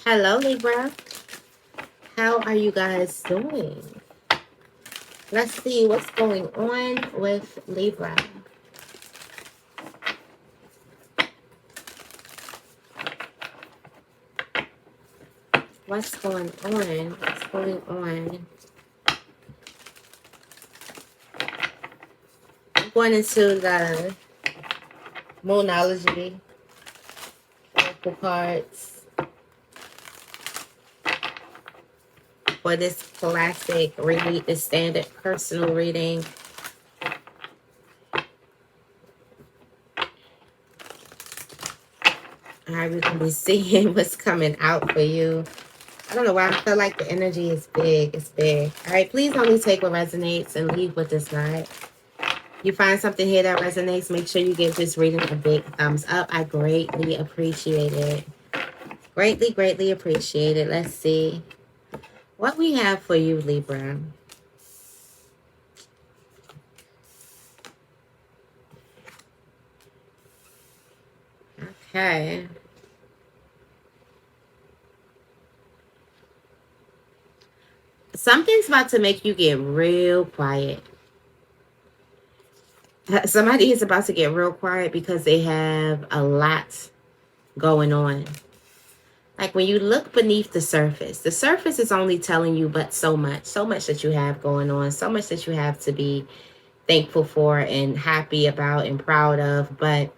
Hello, Libra. How are you guys doing? Let's see what's going on with Libra. What's going on? What's going on? I'm going into the Moonology oracle cards for this classic read, the standard personal reading. All right, we're going to be seeing what's coming out for you. I don't know why I feel like the energy is big. It's big. All right, please only take what resonates and leave what does not. You find something here that resonates, make sure you give this reading a big thumbs up. I greatly appreciate it. Greatly, greatly appreciate it. Let's see what we have for you, Libra. Okay. Something's about to make you get real quiet. Somebody is about to get real quiet because they have a lot going on. Like when you look beneath the surface is only telling you but so much that you have going on, so much that you have to be thankful for and happy about and proud of, but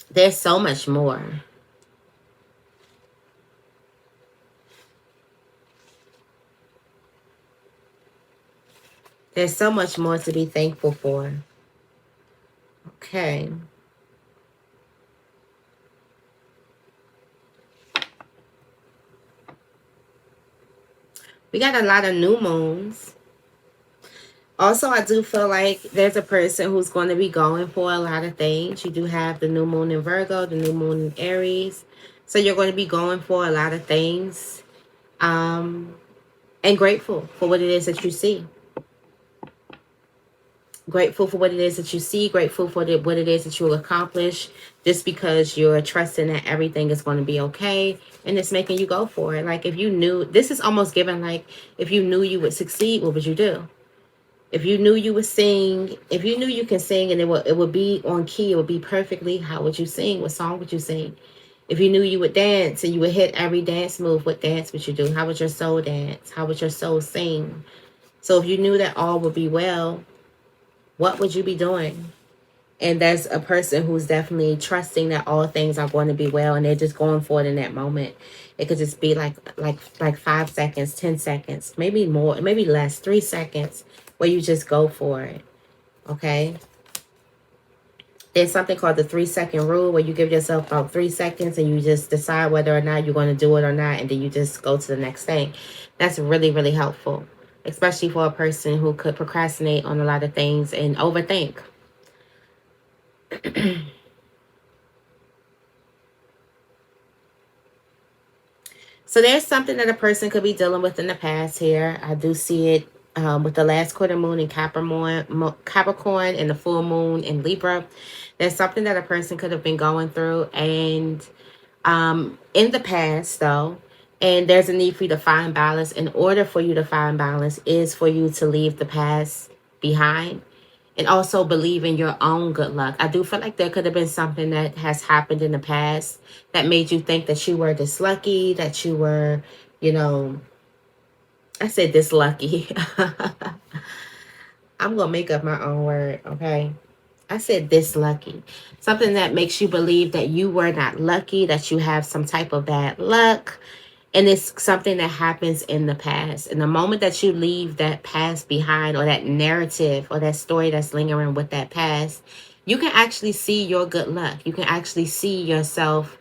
there's so much more. There's so much more to be thankful for. Okay. We got a lot of new moons. Also, I do feel like there's a person who's going to be going for a lot of things. You do have the new moon in Virgo, the new moon in Aries. So you're going to be going for a lot of things. And grateful for what it is that you see. Grateful for what it is that you see. Grateful for what it is that you'll accomplish. Just because you're trusting that everything is going to be okay. And it's making you go for it. Like if you knew, this is almost given like if you knew you would succeed, what would you do? If you knew you would sing, if you knew you can sing and it would be on key, it would be perfectly, how would you sing? What song would you sing? If you knew you would dance and you would hit every dance move, what dance would you do? How would your soul dance? How would your soul sing? So if you knew that all would be well, what would you be doing? And there's a person who's definitely trusting that all things are going to be well and they're just going for it in that moment. It could just be like 5 seconds, 10 seconds, maybe more, maybe less, 3 seconds where you just go for it. Okay. There's something called the 3-second rule where you give yourself about 3 seconds and you just decide whether or not you're going to do it or not. And then you just go to the next thing. That's really, really helpful, especially for a person who could procrastinate on a lot of things and overthink. So there's something that a person could be dealing with in the past here. I do see it with the last quarter moon in Capricorn and the full moon in Libra. There's something that a person could have been going through and in the past though, and there's a need for you to find balance. In order for you to find balance is for you to leave the past behind and also believe in your own good luck. I do feel like there could have been something that has happened in the past that made you think that you were this lucky, that you were, you know, I said this lucky. I'm going to make up my own word, okay? I said this lucky. Something that makes you believe that you were not lucky, that you have some type of bad luck. And it's something that happens in the past. And the moment that you leave that past behind, or that narrative or that story that's lingering with that past, you can actually see your good luck. You can actually see yourself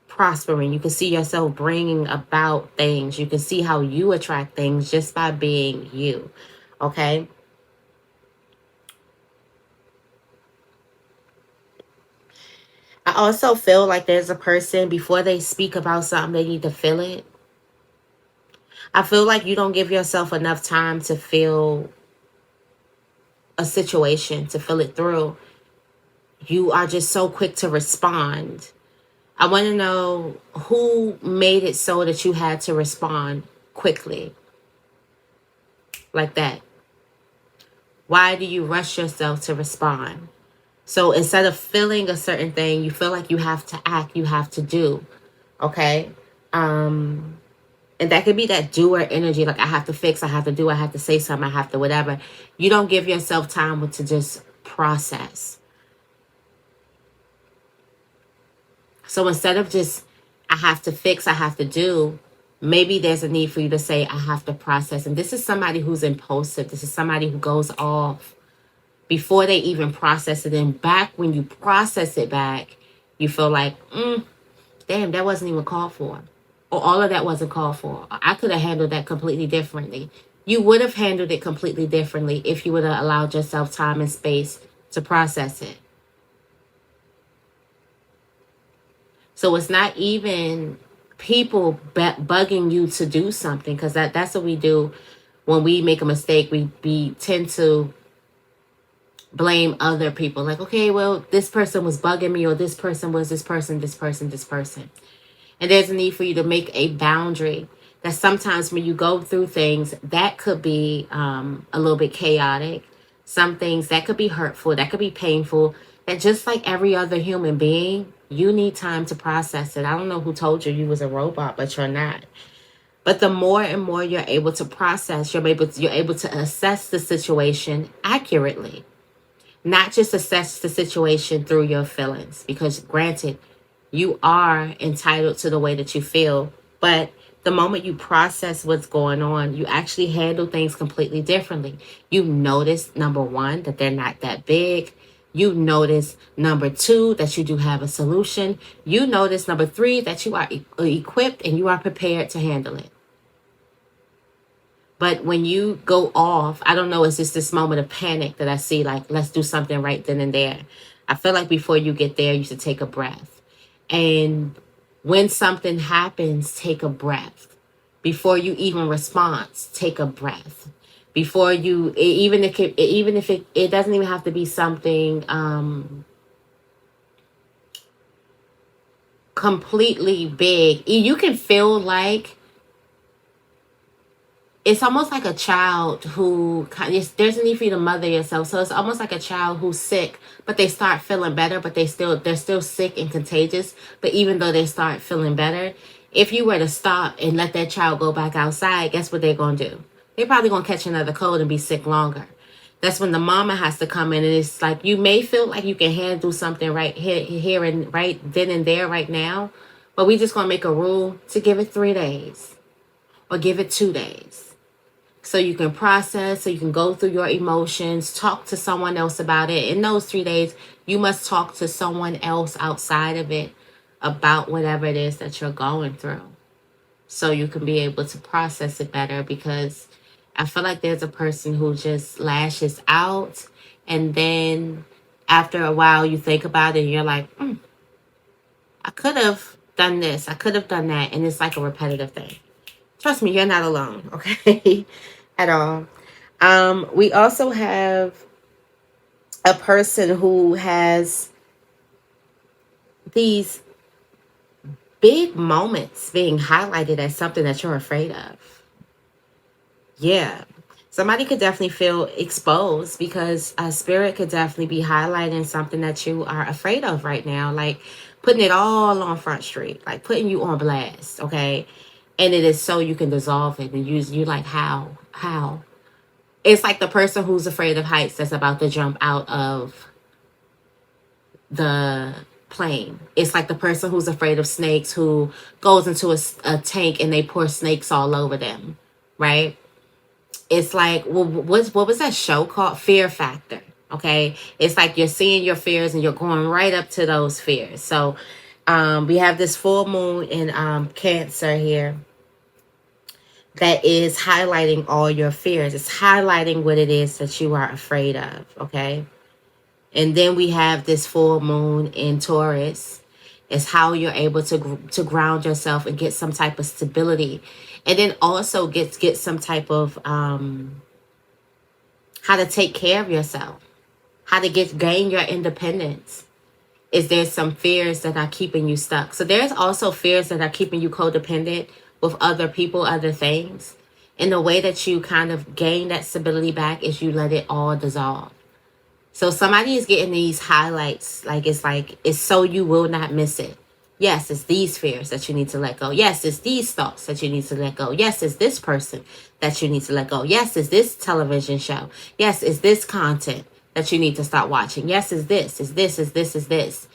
prospering. You can see yourself bringing about things. You can see how you attract things just by being you. Okay? I also feel like there's a person, before they speak about something, they need to feel it. I feel like you don't give yourself enough time to feel a situation, to feel it through. You are just so quick to respond. I want to know who made it so that you had to respond quickly like that. Why do you rush yourself to respond? So instead of feeling a certain thing, you feel like you have to act, you have to do. Okay? And that could be that doer energy, like I have to fix, I have to do, I have to say something, I have to whatever. You don't give yourself time to just process. So instead of just, I have to fix, I have to do, maybe there's a need for you to say, I have to process. And this is somebody who's impulsive. This is somebody who goes off before they even process it. And back when you process it back, you feel like, damn, that wasn't even called for. Or all of that wasn't called for. I could have handled that completely differently. You would have handled it completely differently if you would have allowed yourself time and space to process it. So it's not even people bugging you to do something, because that's what we do when we make a mistake. We tend to blame other people. Like, okay, well, this person was bugging me, or this person was this person, this person, this person. And there's a need for you to make a boundary. That sometimes when you go through things, that could be a little bit chaotic. Some things that could be hurtful, that could be painful. That just like every other human being, you need time to process it. I don't know who told you was a robot, but you're not. But the more and more you're able to process, you're able to assess the situation accurately. Not just assess the situation through your feelings, because granted, you are entitled to the way that you feel, but the moment you process what's going on, you actually handle things completely differently. You notice, number one, that they're not that big. You notice, number two, that you do have a solution. You notice, number three, that you are equipped and you are prepared to handle it. But when you go off, I don't know, it's just this moment of panic that I see, like, let's do something right then and there. I feel like before you get there, you should take a breath. And when something happens, take a breath. Before you even respond, take a breath. Before you, even if it doesn't even have to be something completely big. You can feel like it's almost like a child who there's a need for you to mother yourself. So it's almost like a child who's sick, but they start feeling better, but they're still sick and contagious. But even though they start feeling better, if you were to stop and let that child go back outside, guess what they're going to do? They're probably going to catch another cold and be sick longer. That's when the mama has to come in, and it's like, you may feel like you can handle something right here and right then and there right now, but we just going to make a rule to give it 3 days or give it 2 days. So you can process, so you can go through your emotions, talk to someone else about it. In those 3 days, you must talk to someone else outside of it about whatever it is that you're going through, so you can be able to process it better. Because I feel like there's a person who just lashes out, and then after a while you think about it and you're like, I could have done this, I could have done that. And it's like a repetitive thing. Trust me, you're not alone, okay? At all. We also have a person who has these big moments being highlighted as something that you're afraid of. Yeah. Somebody could definitely feel exposed, because spirit could definitely be highlighting something that you are afraid of right now. Like putting it all on Front Street, like putting you on blast, okay? And it is so you can dissolve it. And you like, how? It's like the person who's afraid of heights that's about to jump out of the plane. It's like the person who's afraid of snakes who goes into a tank and they pour snakes all over them, right? It's like, well, what was that show called? Fear Factor, okay? It's like you're seeing your fears and you're going right up to those fears. So we have this full moon in Cancer here that is highlighting all your fears. It's highlighting what it is that you are afraid of, okay? And then we have this full moon in Taurus. It's how you're able to ground yourself and get some type of stability. And then also get some type of how to take care of yourself, how to gain your independence. is there's some fears that are keeping you stuck. So there's also fears that are keeping you codependent with other people, other things. And the way that you kind of gain that stability back is you let it all dissolve. So somebody is getting these highlights, like it's so you will not miss it. Yes, it's these fears that you need to let go. Yes, it's these thoughts that you need to let go. Yes, it's this person that you need to let go. Yes, it's this television show. Yes, it's this content that you need to stop watching. Yes, it's this, it's this, it's this, it's this.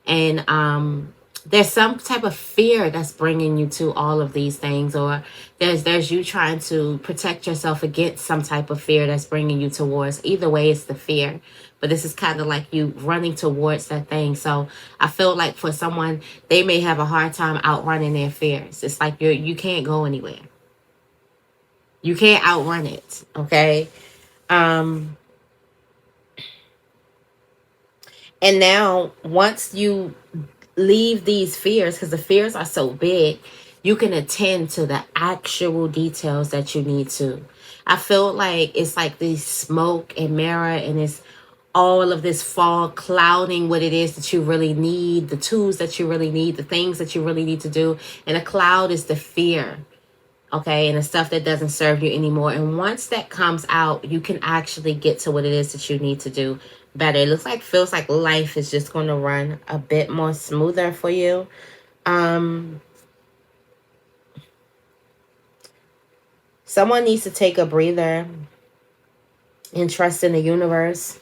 And there's some type of fear that's bringing you to all of these things, or there's you trying to protect yourself against some type of fear that's bringing you towards. Either way, it's the fear, but this is kind of like you running towards that thing. So I feel like for someone, they may have a hard time outrunning their fears. It's like you can't go anywhere. You can't outrun it. Okay. And now once you leave these fears, because the fears are so big, you can attend to the actual details that you need to. I feel like it's like this smoke and mirror, and it's all of this fog clouding what it is that you really need, the tools that you really need, the things that you really need to do. And a cloud is the fear, okay, and the stuff that doesn't serve you anymore. And once that comes out, you can actually get to what it is that you need to do better. It feels like life is just going to run a bit more smoother for you. Someone needs to take a breather and trust in the universe.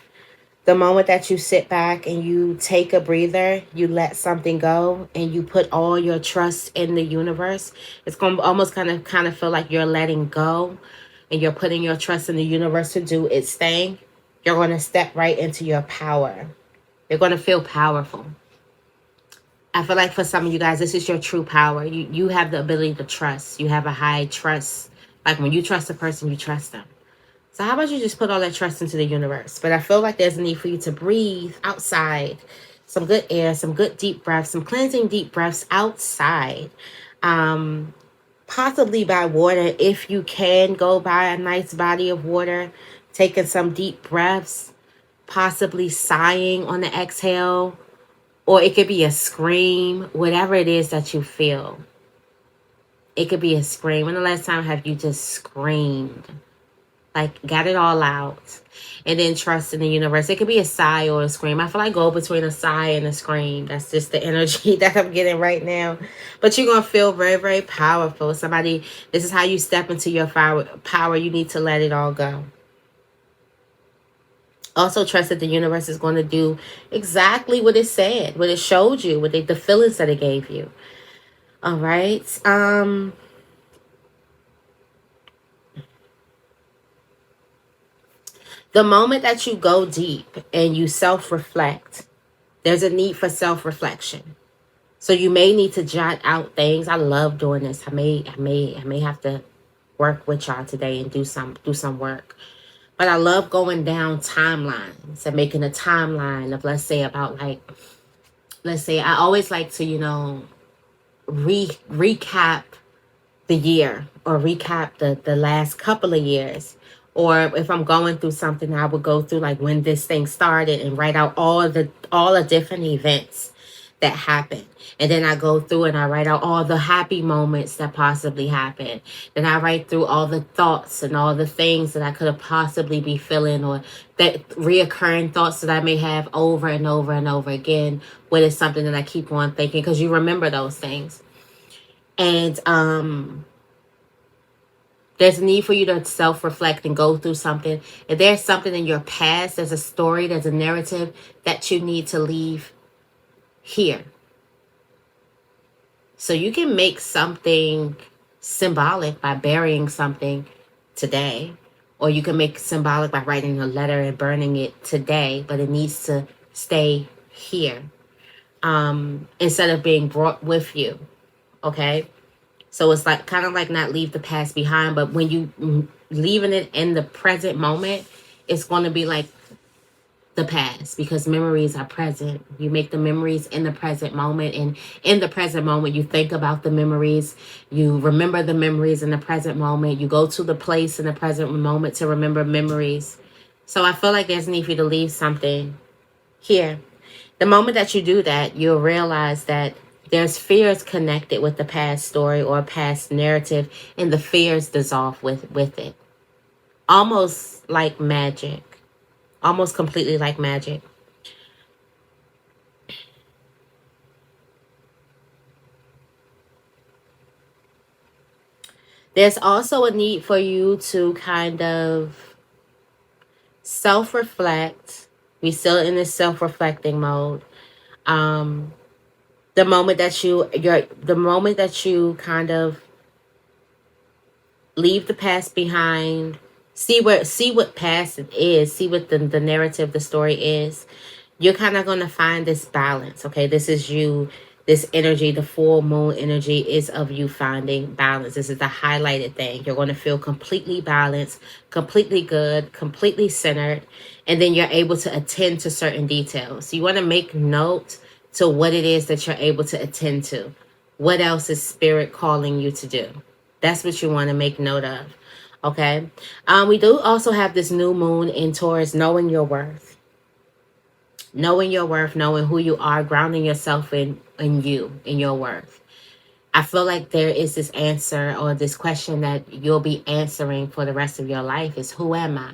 The moment that you sit back and you take a breather, you let something go and you put all your trust in the universe, it's going to almost kind of feel like you're letting go and you're putting your trust in the universe to do its thing. You're going to step right into your power. You're going to feel powerful. I feel like for some of you guys, this is your true power. You have the ability to trust. You have a high trust. Like when you trust a person, you trust them. So how about you just put all that trust into the universe? But I feel like there's a need for you to breathe outside. Some good air, some good deep breaths, some cleansing deep breaths outside. Possibly by water, if you can go by a nice body of water, taking some deep breaths, possibly sighing on the exhale, or it could be a scream, whatever it is that you feel. It could be a scream. When the last time have you just screamed? Like, got it all out. And then trust in the universe. It could be a sigh or a scream. I feel like go between a sigh and a scream. That's just the energy that I'm getting right now. But you're going to feel very, very powerful. This is how you step into your power. You need to let it all go. Also trust that the universe is going to do exactly what it said, what it showed you, the feelings that it gave you. All right. The moment that you go deep and you self-reflect, there's a need for self-reflection. So you may need to jot out things. I love doing this. I may have to work with y'all today and do some work. But I love going down timelines and making a timeline of, let's say I always like to, recap the year or recap the last couple of years. Or if I'm going through something, I would go through like when this thing started and write out all the different events that happened. And then I go through and I write out all the happy moments that possibly happened. Then I write through all the thoughts and all the things that I could have possibly be feeling, or that reoccurring thoughts that I may have over and over and over again, when it's something that I keep on thinking, because you remember those things. And there's a need for you to self-reflect and go through something. If there's something in your past, there's a story, there's a narrative that you need to leave here. So you can make something symbolic by burying something today, or you can make symbolic by writing a letter and burning it today, but it needs to stay here instead of being brought with you. Okay. So it's like kind of like not leave the past behind, but when you leaving it in the present moment, it's going to be like the past, because memories are present. You make the memories in the present moment, and in the present moment, you think about the memories. You remember the memories in the present moment. You go to the place in the present moment to remember memories. So I feel like there's a need for you to leave something here. The moment that you do that, you'll realize that there's fears connected with the past story or past narrative, and the fears dissolve with it. Almost like magic. Almost completely like magic. There's also a need for you to kind of self-reflect. We still in this self-reflecting mode. Um, the moment that you kind of leave the past behind, see what past it is, see what the narrative, the story is, you're kind of going to find this balance. Okay, this is you, this energy, the full moon energy is of you finding balance. This is the highlighted thing. You're going to feel completely balanced, completely good, completely centered, and then you're able to attend to certain details. So you want to make note to what it is that you're able to attend to. What else is spirit calling you to do? That's what you want to make note of. Okay. We do also have this new moon in Taurus, knowing your worth. Knowing your worth, knowing who you are, grounding yourself in you, in your worth. I feel like there is this answer or this question that you'll be answering for the rest of your life is, who am I?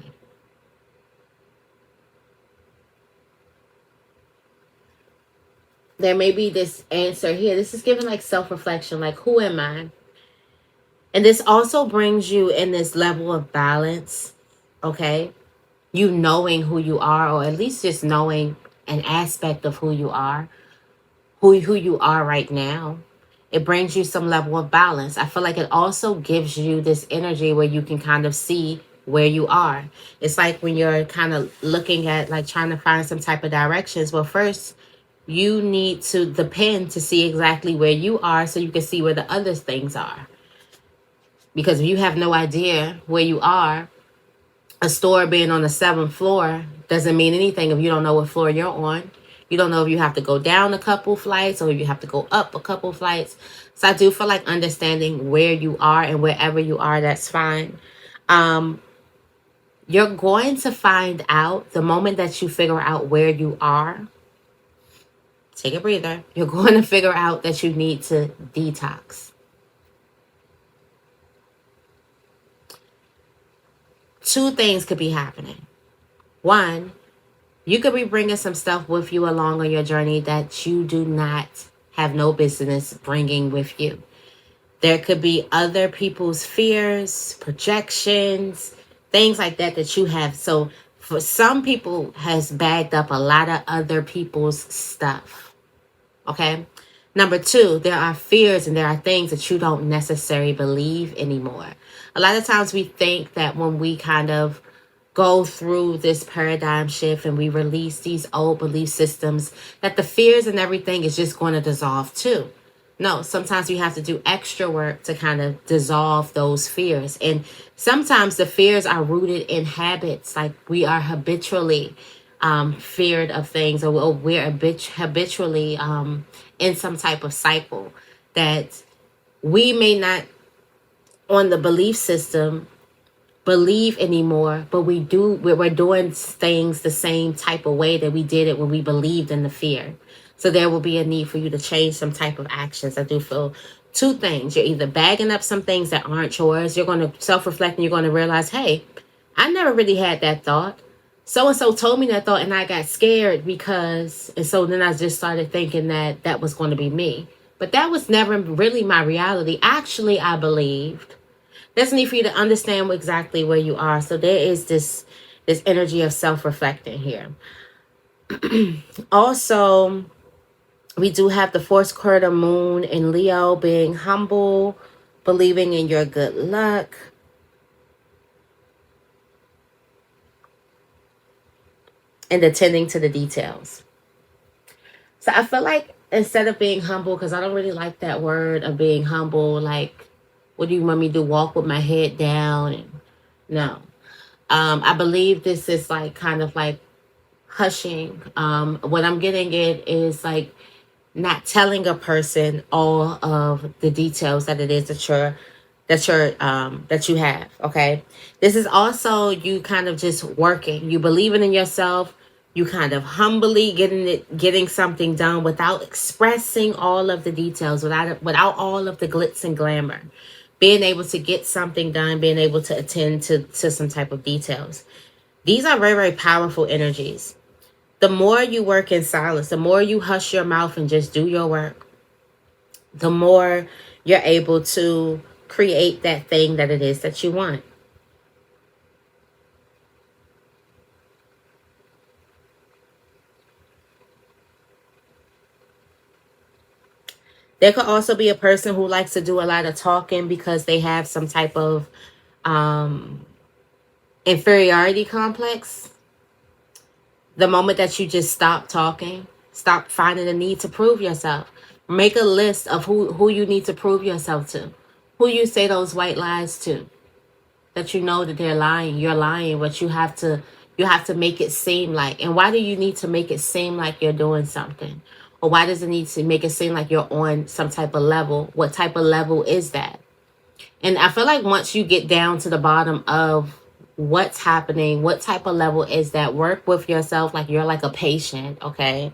There may be this answer here. This is given like self-reflection, like, who am I? And this also brings you in this level of balance, okay? You knowing who you are, or at least just knowing an aspect of who you are, who you are right now. It brings you some level of balance. I feel like it also gives you this energy where you can kind of see where you are. It's like when you're kind of looking at, like, trying to find some type of directions. Well, first, you need to depend to see exactly where you are so you can see where the other things are. Because if you have no idea where you are, a store being on the 7th floor doesn't mean anything if you don't know what floor you're on. You don't know if you have to go down a couple flights or if you have to go up a couple flights. So I do feel like understanding where you are, and wherever you are, that's fine. You're going to find out the moment that you figure out where you are. Take a breather. You're going to figure out that you need to detox. Two things could be happening. One, you could be bringing some stuff with you along on your journey that you do not have no business bringing with you. There could be other people's fears, projections, things like that that you have. So for some people has bagged up a lot of other people's stuff. Okay. Number two, there are fears and there are things that you don't necessarily believe anymore. A lot of times we think that when we kind of go through this paradigm shift and we release these old belief systems, that the fears and everything is just going to dissolve too. No, sometimes we have to do extra work to kind of dissolve those fears. And sometimes the fears are rooted in habits, like we are habitually feared of things, or we're habitually in some type of cycle that we may not, on the belief system, believe anymore, but we're doing things the same type of way that we did it when we believed in the fear. So there will be a need for you to change some type of actions. I do feel two things. You're either bagging up some things that aren't yours. You're going to self-reflect and you're going to realize, hey, I never really had that thought. So-and-so told me that thought and I got scared because, and so then I just started thinking that that was going to be me. But that was never really my reality. Actually, I believed. There's a need for you to understand exactly where you are. So there is this energy of self-reflecting here. Also, we do have the fourth quarter moon in Leo, being humble, believing in your good luck, and attending to the details. So I feel like instead of being humble, because I don't really like that word of being humble, like, what do you want me to do? Walk with my head down? And no. I believe this is like kind of like hushing. What I'm getting at is like not telling a person all of the details that it is that you have. Okay. This is also you kind of just working. You believing in yourself. You kind of humbly getting something done without expressing all of the details, without all of the glitz and glamour. Being able to get something done, being able to attend to some type of details. These are very, very powerful energies. The more you work in silence, the more you hush your mouth and just do your work, the more you're able to create that thing that it is that you want. There could also be a person who likes to do a lot of talking because they have some type of um, inferiority complex. The moment that you just stop talking, stop finding the need to prove yourself. Make a list of who you need to prove yourself to. Who you say those white lies to. That you know that they're lying. You're lying, but you have to make it seem like. And why do you need to make it seem like you're doing something? Or why does it need to make it seem like you're on some type of level? What type of level is that? And I feel like once you get down to the bottom of what's happening, what type of level is that, work with yourself like you're like a patient, okay?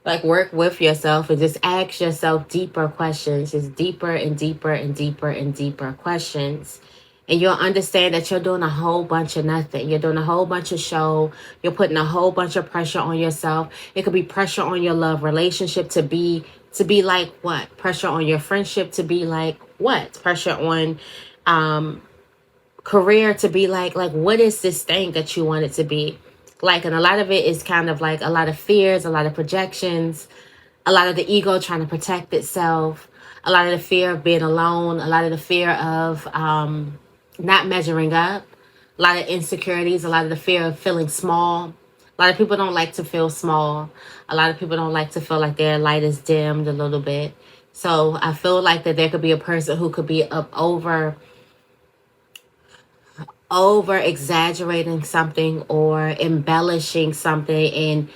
Like work with yourself and just ask yourself deeper questions, just deeper and deeper and deeper and deeper questions. And you'll understand that you're doing a whole bunch of nothing. You're doing a whole bunch of show. You're putting a whole bunch of pressure on yourself. It could be pressure on your love relationship to be like what? Pressure on your friendship to be like what? Pressure on career to be like what is this thing that you want it to be? Like, and a lot of it is kind of like a lot of fears, a lot of projections, a lot of the ego trying to protect itself, a lot of the fear of being alone, a lot of the fear of not measuring up, a lot of insecurities, a lot of the fear of feeling small. A lot of people don't like to feel small. A lot of people don't like to feel like their light is dimmed a little bit. So I feel like that there could be a person who could be up over exaggerating something or embellishing something, and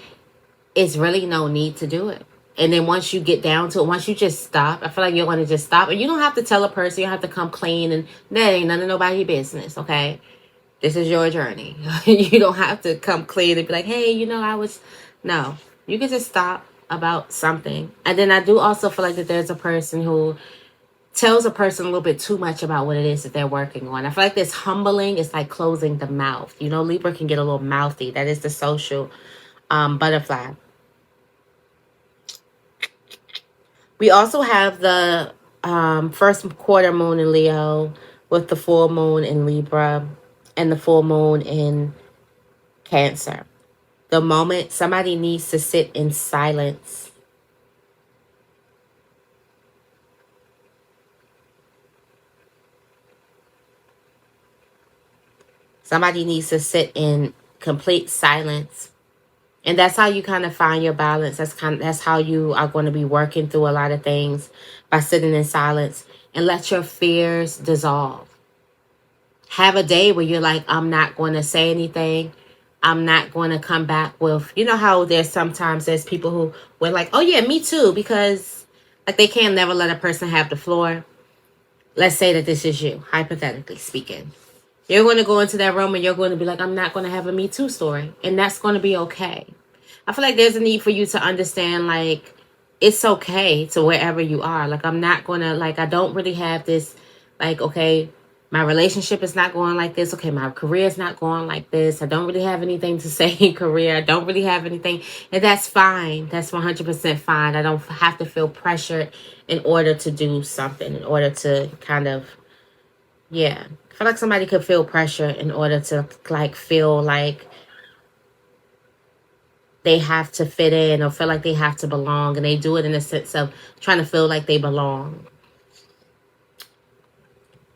it's really no need to do it. And then once you get down to it, once you just stop, I feel like you're going to just stop. And you don't have to tell a person, you don't have to come clean, and that ain't none of nobody's business, okay? This is your journey. You don't have to come clean and be like, hey, no. You can just stop about something. And then I do also feel like that there's a person who tells a person a little bit too much about what it is that they're working on. I feel like this humbling is like closing the mouth. You know, Libra can get a little mouthy. That is the social butterfly. We also have the first quarter moon in Leo with the full moon in Libra and the full moon in Cancer. The moment somebody needs to sit in silence. Somebody needs to sit in complete silence. And that's how you kind of find your balance. That's how you are going to be working through a lot of things, by sitting in silence and let your fears dissolve. Have a day where you're like, I'm not going to say anything. I'm not going to come back with, you know how there's people who were like, oh yeah, me too, because like they can't never let a person have the floor. Let's say that this is you, hypothetically speaking. You're going to go into that room and you're going to be like, I'm not going to have a Me Too story. And that's going to be okay. I feel like there's a need for you to understand, like, it's okay to wherever you are. Like, I'm not going to, like, I don't really have this, like, okay, my relationship is not going like this. Okay, my career is not going like this. I don't really have anything to say in career. I don't really have anything. And that's fine. That's 100% fine. I don't have to feel pressured in order to do something, in order to kind of, yeah. I feel like somebody could feel pressure in order to, like, feel like they have to fit in or feel like they have to belong. And they do it in a sense of trying to feel like they belong.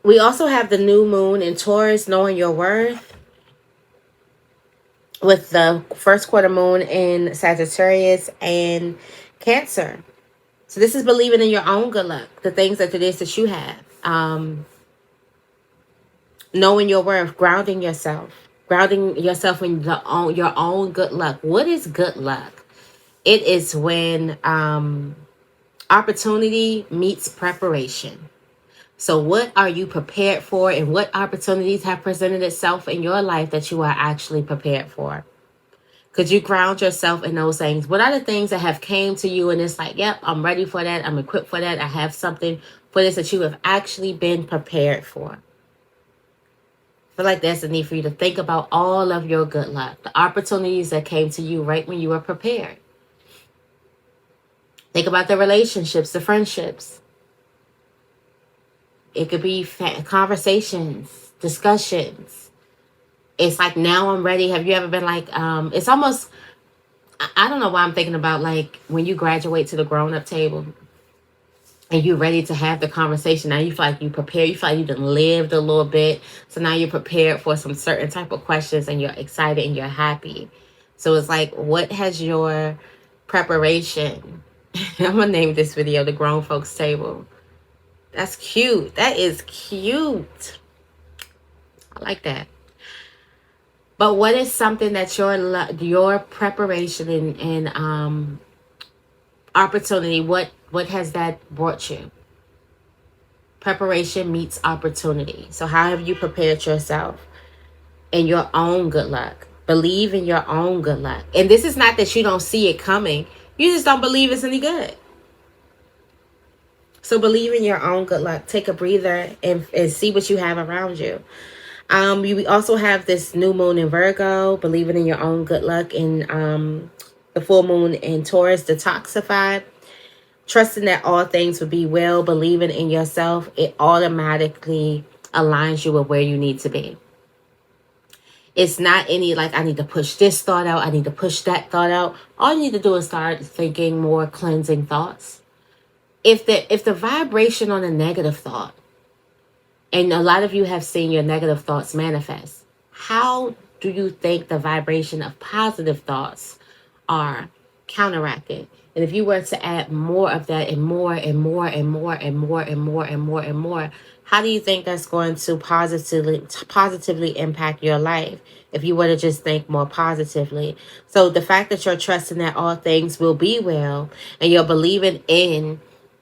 We also have the new moon in Taurus, knowing your worth, with the first quarter moon in Sagittarius and Cancer. So this is believing in your own good luck, the things that it is that you have. Knowing your worth, grounding yourself in your own good luck. What is good luck? It is when opportunity meets preparation. So what are you prepared for, and what opportunities have presented itself in your life that you are actually prepared for? Could you ground yourself in those things? What are the things that have came to you and it's like, yep, I'm ready for that. I'm equipped for that. I have something for this that you have actually been prepared for. I feel like there's a need for you to think about all of your good luck, the opportunities that came to you right when you were prepared. Think about the relationships, the friendships. It could be conversations, discussions. It's like, now I'm ready. Have you ever been like, it's almost, I don't know why I'm thinking about like when you graduate to the grown-up table and you're ready to have the conversation. Now you feel like you prepare, you feel like you done lived a little bit. So now you're prepared for some certain type of questions and you're excited and you're happy. So it's like, what has your preparation? I'm gonna name this video the grown folks table. That's cute. That is cute. I like that. But what is something that your preparation and opportunity, what has that brought you? Preparation meets opportunity. So how have you prepared yourself in your own good luck? Believe in your own good luck. And this is not that you don't see it coming. You just don't believe it's any good. So believe in your own good luck. Take a breather and see what you have around you. We also have this new moon in Virgo, believing in your own good luck, and the full moon in Taurus, detoxified. Trusting that all things will be well, believing in yourself, it automatically aligns you with where you need to be. It's not any like, I need to push this thought out, I need to push that thought out. All you need to do is start thinking more cleansing thoughts. If the vibration on a negative thought, and a lot of you have seen your negative thoughts manifest, how do you think the vibration of positive thoughts are counteracted? And if you were to add more of that and more and more and more and more and more and more and more, how do you think that's going to positively impact your life if you were to just think more positively? So the fact that you're trusting that all things will be well and you're believing in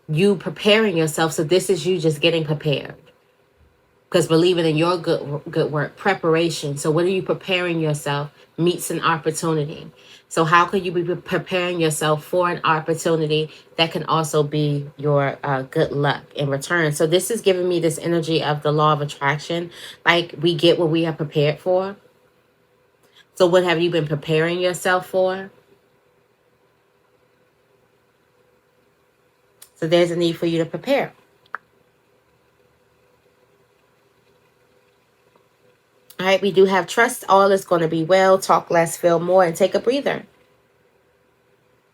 you preparing yourself. So this is you just getting prepared. Because believing in your good work, preparation. So what are you preparing yourself meets an opportunity. So how can you be preparing yourself for an opportunity that can also be your good luck in return? So this is giving me this energy of the law of attraction. Like, we get what we are prepared for. So what have you been preparing yourself for? So there's a need for you to prepare. All right, we do have trust all is going to be well, talk less, feel more, and take a breather.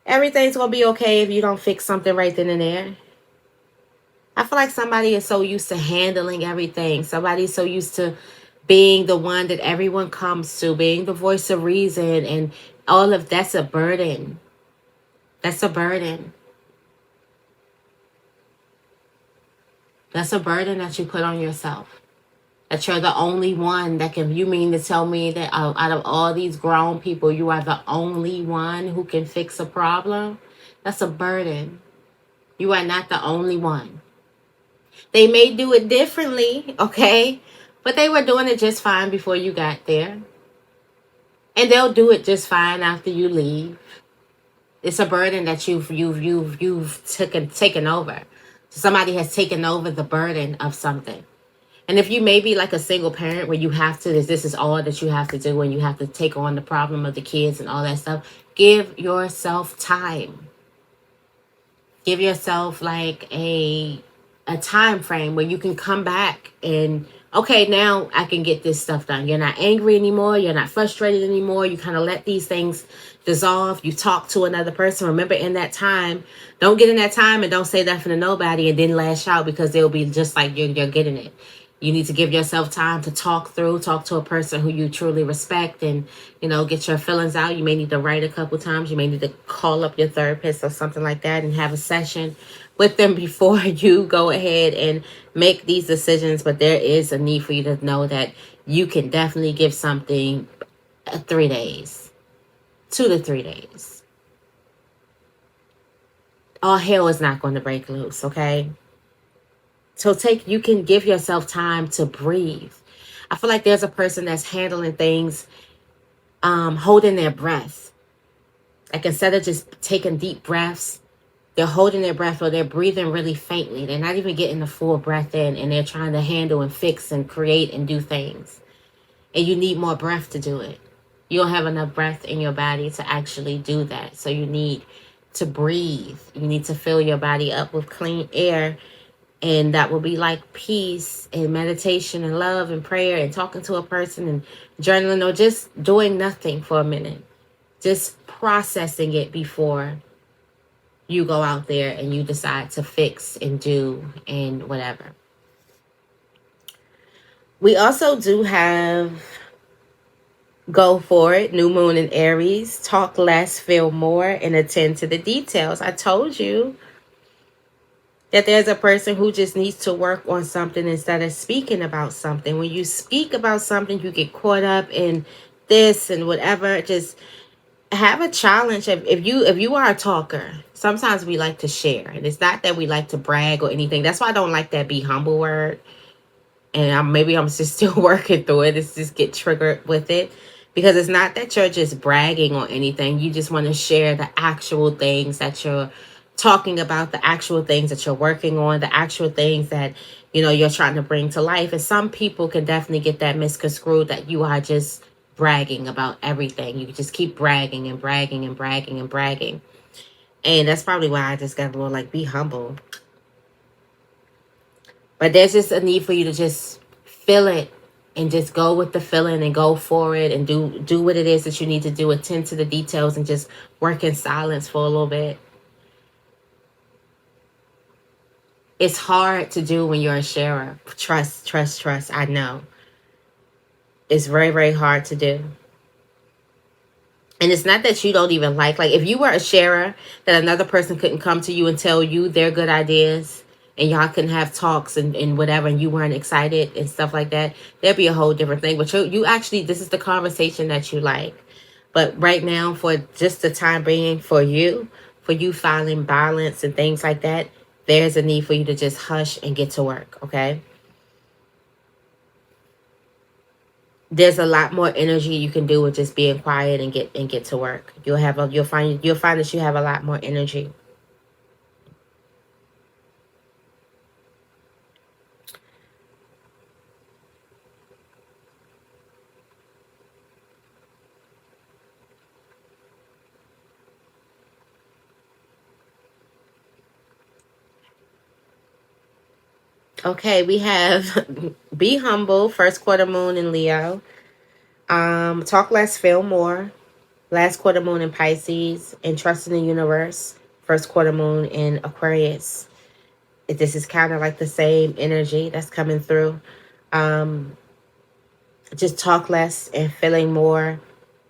Everything's going to be okay if you don't fix something right then and there. I feel like somebody is so used to handling everything. Somebody's so used to being the one that everyone comes to, being the voice of reason, and all of that's a burden. That's a burden. That's a burden that you put on yourself. That you're the only one that can, you mean to tell me that out of all these grown people, you are the only one who can fix a problem? That's a burden. You are not the only one. They may do it differently, okay? But they were doing it just fine before you got there. And they'll do it just fine after you leave. It's a burden that you've taken over. Somebody has taken over the burden of something. And if you may be like a single parent where you have to, this is all that you have to do and you have to take on the problem of the kids and all that stuff, give yourself time. Give yourself like a time frame where you can come back and, okay, now I can get this stuff done. You're not angry anymore. You're not frustrated anymore. You kind of let these things dissolve. You talk to another person. Remember, in that time, don't get in that time and don't say nothing to nobody and then lash out, because they'll be just like you're getting it. You need to give yourself time to talk to a person who you truly respect and, get your feelings out. You may need to write a couple times. You may need to call up your therapist or something like that and have a session with them before you go ahead and make these decisions. But there is a need for you to know that you can definitely give something 3 days, 2 to 3 days. All hell is not going to break loose, okay? So you can give yourself time to breathe. I feel like there's a person that's handling things holding their breath. Like instead of just taking deep breaths, they're holding their breath or they're breathing really faintly. They're not even getting the full breath in, and they're trying to handle and fix and create and do things. And you need more breath to do it. You don't have enough breath in your body to actually do that. So you need to breathe. You need to fill your body up with clean air. And that will be like peace and meditation and love and prayer and talking to a person and journaling or just doing nothing for a minute. Just processing it before you go out there and you decide to fix and do and whatever. We also do have go for it, new moon in Aries, talk less, feel more, and attend to the details. I told you that there's a person who just needs to work on something instead of speaking about something. When you speak about something, you get caught up in this and whatever. Just have a challenge. If you are a talker, sometimes we like to share, and it's not that we like to brag or anything. That's why I don't like that be humble word. And maybe I'm just still working through it. It's just get triggered with it. Because it's not that you're just bragging or anything. You just want to share the actual things that you're talking about, the actual things that you're working on, the actual things that, you're trying to bring to life. And some people can definitely get that misconstrued that you are just bragging about everything. You just keep bragging and bragging and bragging and bragging. And that's probably why I just got a little like, be humble. But there's just a need for you to just feel it and just go with the feeling and go for it and do what it is that you need to do. Attend to the details and just work in silence for a little bit. It's hard to do when you're a sharer. Trust. I know. It's very, very hard to do. And it's not that you don't even like if you were a sharer that another person couldn't come to you and tell you their good ideas and y'all couldn't have talks and whatever, and you weren't excited and stuff like that, there'd be a whole different thing. But you actually, this is the conversation that you like. But right now, for just the time being, for you finding balance and things like that, there's a need for you to just hush and get to work, okay? There's a lot more energy you can do with just being quiet and get to work. You'll find that you have a lot more energy. Okay, we have be humble, first quarter moon in Leo. Talk less, feel more. Last quarter moon in Pisces, and trust in the universe. First quarter moon in Aquarius. This is kind of like the same energy that's coming through. Just talk less and feeling more,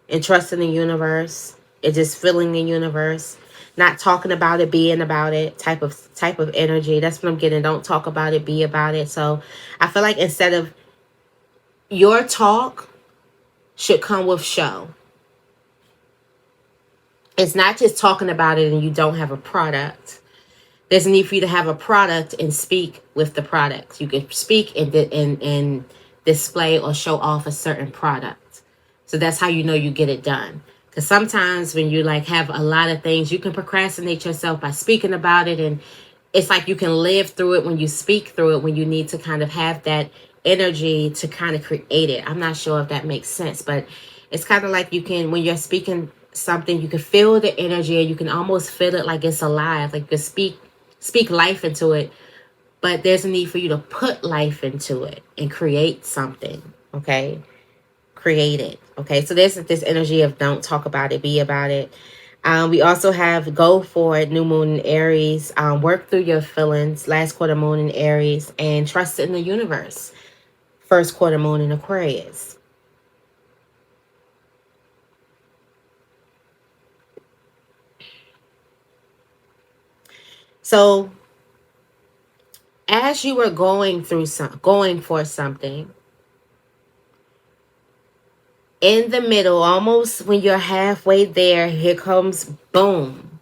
and trust in the universe. And just feeling the universe, not talking about it, being about it. Type of energy. That's what I'm getting. Don't talk about it, be about it. So I feel like instead of your talk should come with show. It's not just talking about it and you don't have a product. There's a need for you to have a product and speak with the product. You can speak and display or show off a certain product. So that's how you know you get it done. Because sometimes when you have a lot of things, you can procrastinate yourself by speaking about it. And it's like you can live through it when you speak through it, when you need to kind of have that energy to kind of create it. I'm not sure if that makes sense, but it's kind of like you can, when you're speaking something, you can feel the energy and you can almost feel it like it's alive. Like you speak life into it, but there's a need for you to put life into it and create something. Okay, create it. Okay, so there's this energy of don't talk about it, be about it. We also have go for it, new moon in Aries. Work through your feelings, last quarter moon in Aries, and trust in the universe, first quarter moon in Aquarius. So as you were going for something, in the middle, almost when you're halfway there, here comes boom,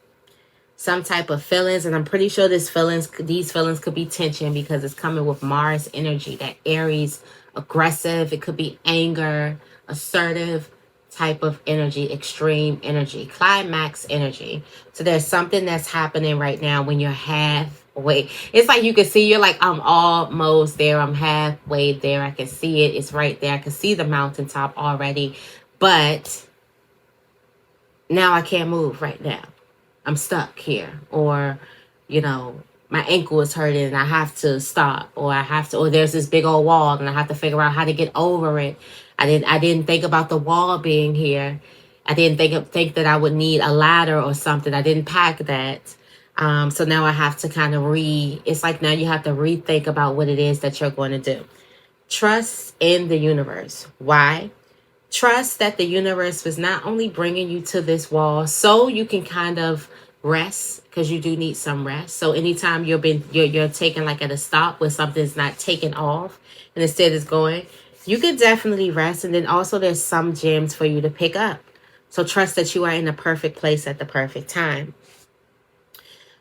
some type of feelings. And I'm pretty sure these feelings could be tension because it's coming with Mars energy, that Aries, aggressive. It could be anger, assertive type of energy, extreme energy, climax energy. So there's something that's happening right now when you're halfway. It's like you can see, you're like, I'm almost there. I'm halfway there. I can see it. It's right there. I can see the mountaintop already. But now I can't move right now. I'm stuck here. Or, you know, my ankle is hurting and I have to stop, or there's this big old wall and I have to figure out how to get over it. I didn't think about the wall being here. I didn't think that I would need a ladder or something. I didn't pack that. So now I have to kind of it's like now you have to rethink about what it is that you're going to do. Trust in the universe. Why? Trust that the universe was not only bringing you to this wall so you can kind of rest, because you do need some rest. So anytime you're taking like at a stop where something's not taking off and instead is going, you can definitely rest. And then also there's some gems for you to pick up. So trust that you are in the perfect place at the perfect time.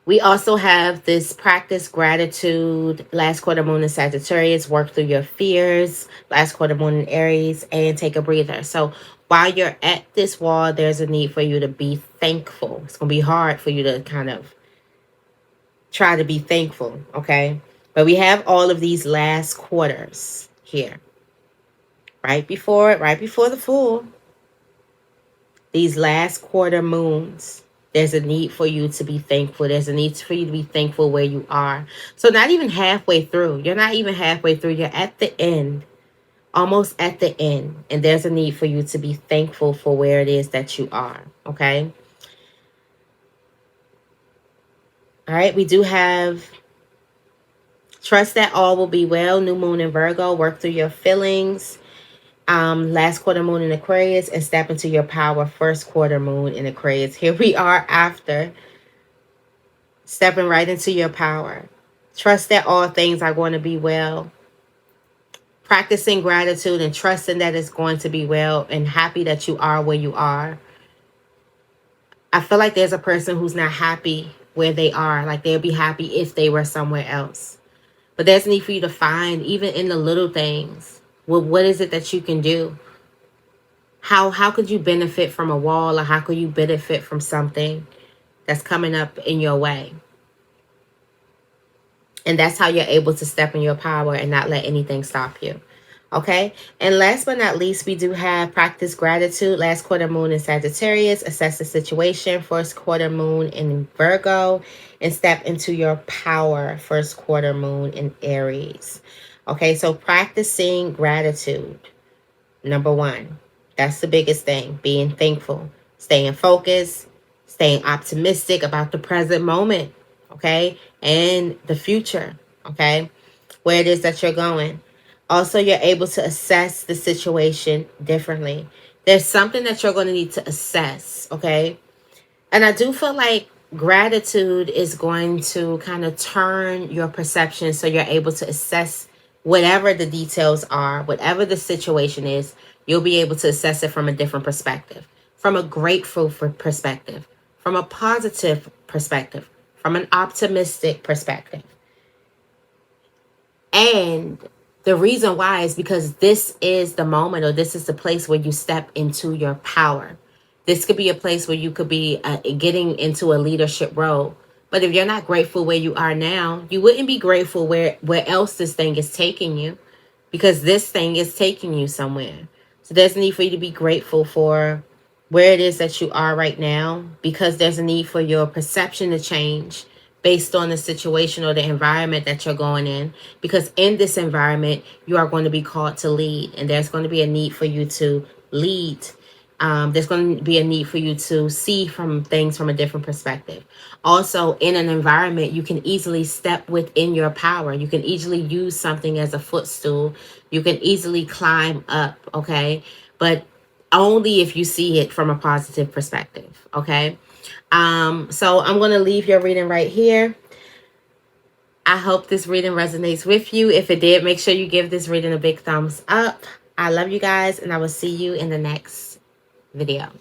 We also have this practice gratitude, last quarter moon in Sagittarius, work through your fears, last quarter moon in Aries, and take a breather. So while you're at this wall, there's a need for you to be thankful. It's going to be hard for you to kind of try to be thankful, okay? But we have all of these last quarters here. Right before the full. These last quarter moons. There's a need for you to be thankful. There's a need for you to be thankful where you are. So not even halfway through. You're not even halfway through. You're at the end. Almost at the end. And there's a need for you to be thankful for where it is that you are. Okay? All right. We do have trust that all will be well. New moon in Virgo. Work through your feelings. Last quarter moon in Aquarius, and step into your power. First quarter moon in Aquarius. Here we are after stepping right into your power. Trust that all things are going to be well. Practicing gratitude and trusting that it's going to be well, and happy that you are where you are. I feel like there's a person who's not happy where they are. Like they'll be happy if they were somewhere else. But there's a need for you to find, even in the little things, what is it that you can do? How could you benefit from a wall, or how could you benefit from something that's coming up in your way? And that's how you're able to step in your power and not let anything stop you. Okay. And last but not least, we do have practice gratitude. Last quarter moon in Sagittarius. Assess the situation. First quarter moon in Virgo. And step into your power. First quarter moon in Aries. Okay. So practicing gratitude. Number one. That's the biggest thing. Being thankful. Staying focused. Staying optimistic about the present moment. Okay. And the future. Okay. Where it is that you're going. Also, you're able to assess the situation differently. There's something that you're going to need to assess, okay? And I do feel like gratitude is going to kind of turn your perception so you're able to assess whatever the details are, whatever the situation is, you'll be able to assess it from a different perspective, from a grateful perspective, from a positive perspective, from an optimistic perspective. And the reason why is because this is the moment, or this is the place where you step into your power. This could be a place where you could be getting into a leadership role. But if you're not grateful where you are now, you wouldn't be grateful where else this thing is taking you, because this thing is taking you somewhere. So there's a need for you to be grateful for where it is that you are right now, because there's a need for your perception to change based on the situation or the environment that you're going in. Because in this environment, you are going to be called to lead, and there's going to be a need for you to lead. There's going to be a need for you to see from things from a different perspective. Also, in an environment, you can easily step within your power. You can easily use something as a footstool. You can easily climb up, okay? But only if you see it from a positive perspective, okay? So I'm going to leave your reading right here. I hope this reading resonates with you. If it did, make sure you give this reading a big thumbs up. I love you guys, and I will see you in the next video.